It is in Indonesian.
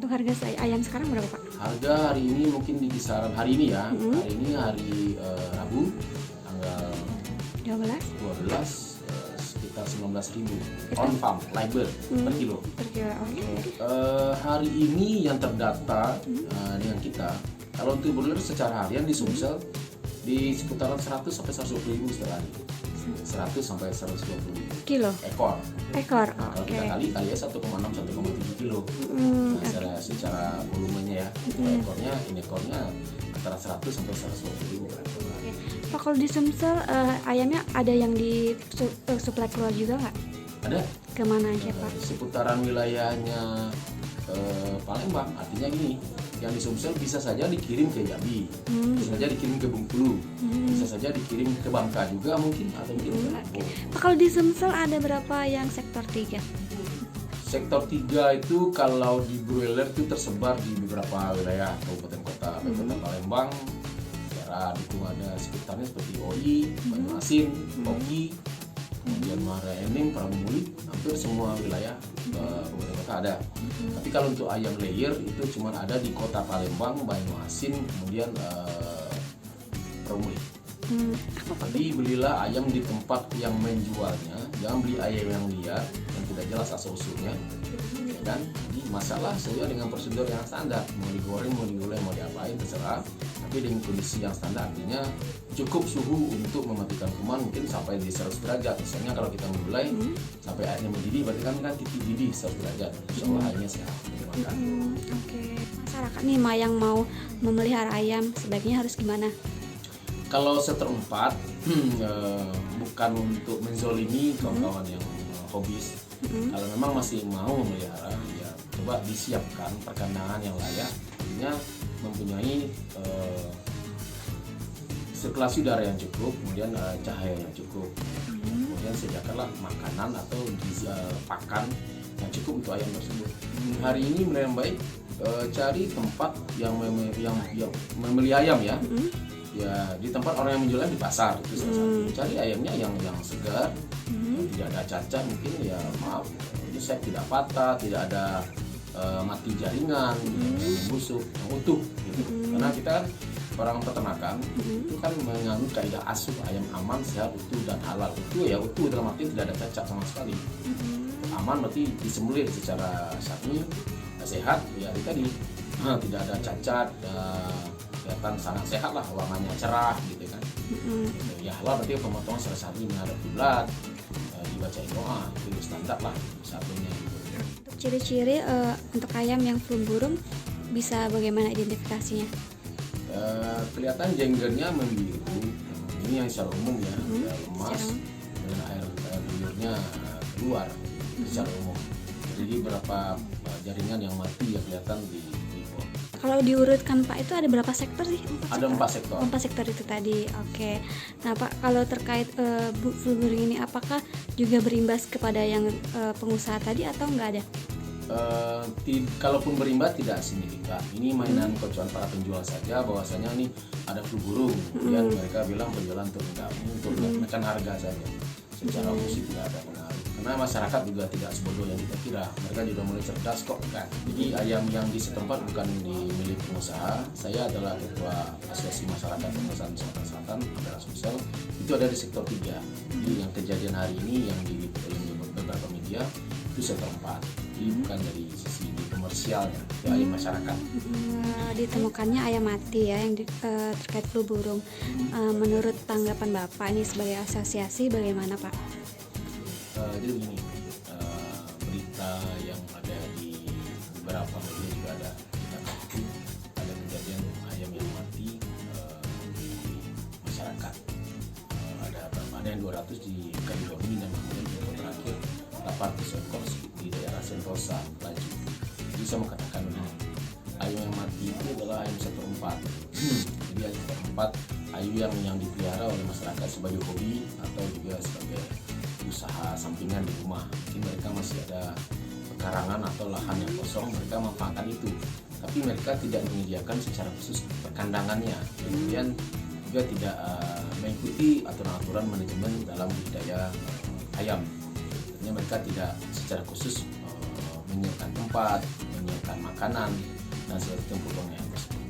Untuk harga ayam sekarang berapa Pak? Harga hari ini mungkin di kisaran hari ini ya. Hari ini hari Rabu tanggal 12 sekitar 19.000 on farm labor per kilo. Per kilo, oke. Hari ini yang terdata dengan kita, kalau untuk broiler secara harian di Sumsel di seputaran 100 sampai 120.000 setiap hari. 100 sampai 120 Kilo? ekor. Nah, Kalau kita kali ya 1,6-1,7 kilo. Secara volumenya ya. Ekornya antara 100 sampai 120.000. Pak, kalau di Sumsel ayamnya ada yang di suplai keluar juga nggak? Ada. Kemana aja Pak? Seputaran wilayahnya Palembang, artinya gini, yang di Sumsel bisa saja dikirim ke Jambi, bisa saja dikirim ke Bengkulu, bisa saja dikirim ke Bangka juga mungkin, atau mungkin ke Lampung. Pak, kalau di Sumsel ada berapa yang sektor 3? Sektor 3 itu kalau di broiler itu tersebar di beberapa wilayah kabupaten kota, kota Palembang, daerah dukung ada sekitarnya seperti OI, Banyuasin, Oki, kemudian Muara Enim, Pramulit, hampir semua wilayah kabupaten kota ada. Tapi kalau untuk ayam layer itu cuma ada di kota Palembang, Banyuasin, kemudian Pramulit. Jadi belilah ayam di tempat yang menjualnya, jangan beli ayam yang liar yang tidak jelas asal usulnya, ya kan? Jadi masalah sesuai dengan prosedur yang standar, mau digoreng, mau digulai, mau diapain terserah, tapi dengan kondisi yang standar, artinya cukup suhu untuk mematikan kuman mungkin sampai di 100 derajat. Misalnya kalau kita menggulai sampai airnya mendidih, berarti kan titik didih 100 derajat, insya Allah airnya sehat dimakan. Masyarakat nih yang mau memelihara ayam sebaiknya harus gimana? Kalau seterempat bukan untuk menzolimi kawan-kawan yang hobis. Kalau memang masih mau memelihara, ya coba disiapkan perkandangan yang layak, artinya mempunyai sirkulasi udara yang cukup, kemudian cahaya yang cukup, kemudian sediakanlah makanan atau gizi pakan yang cukup untuk ayam tersebut. Hari ini mulai yang baik, cari tempat yang membeli ayam ya. Ya di tempat orang yang menjualnya di pasar itu salah satu. Cari ayamnya yang segar, yang tidak ada cacat mungkin ya maaf, ini saya tidak patah, tidak ada mati jaringan, yang busuk, yang utuh gitu. Karena kita kan orang peternakan itu kan menganut kaidah asuh ayam aman, sehat, utuh dan halal. Utuh ya utuh dalam arti tidak ada cacat sama sekali. Aman berarti disembelih secara syar'i, sehat ya tadi tidak ada cacat, kelihatan sangat sehat lah, warnanya cerah gitu kan. Ya halal berarti pemotongan secara syar'i menghadap kiblat, dibacain doa, itu standar lah satunya. Untuk ciri-ciri untuk ayam yang flu burung bisa bagaimana identifikasinya? Kelihatan jenggernya membiru, ini yang secara umum ya, lemas dan air liurnya keluar secara umum. Jadi beberapa jaringan yang mati yang kelihatan di bawah. Kalau diurutkan Pak itu ada berapa sektor sih? Ada 4 sektor. 4 sektor itu tadi. Oke. Nah Pak, kalau terkait flu burung ini apakah juga berimbas kepada yang pengusaha tadi atau enggak ada? Kalaupun berimbas tidak signifikan. Ini mainan kocokan para penjual saja, bahwasanya nih ada flu burung. Kemudian mereka bilang penjualan terendam untuk menekan harga saja. Secara musik tidak ada pengaruh. Karena masyarakat juga tidak sebodoh yang kita kira. Mereka juga mulai cerdas kok kan. Jadi ayam yang di setempat bukan milik pengusaha. Saya adalah ketua Asosiasi Masyarakat Pengusahaan Sumatera Selatan, Daerah Sumsel. Itu ada di sektor 3. Jadi yang kejadian hari ini yang di beberapa media itu sektor 4. Jadi bukan dari sisi komersialnya, ya ayam masyarakat. Ditemukannya ayam mati ya yang terkait flu burung. Menurut tanggapan Bapak ini sebagai asosiasi bagaimana Pak? Jadi begini, berita yang ada di beberapa media juga ada kejadian ayam yang mati di masyarakat. Ada yang 200 di Kalidoni dan kemudian yang terakhir 800 ekor di daerah Sentosa Laju. Jadi saya mau katakan begini, ayam yang mati itu adalah ayam sektor 4. Jadi ayam sektor 4 ayam yang dipelihara oleh masyarakat sebagai hobi atau juga sebagai usaha sampingan di rumah. Mungkin mereka masih ada pekarangan atau lahan yang kosong, mereka memanfaatkan itu. Tapi mereka tidak menyediakan secara khusus perkandangannya. Kemudian juga tidak mengikuti aturan-aturan manajemen dalam budidaya ayam. Artinya mereka tidak secara khusus menyiapkan tempat, menyiapkan makanan dan segala macam potongnya.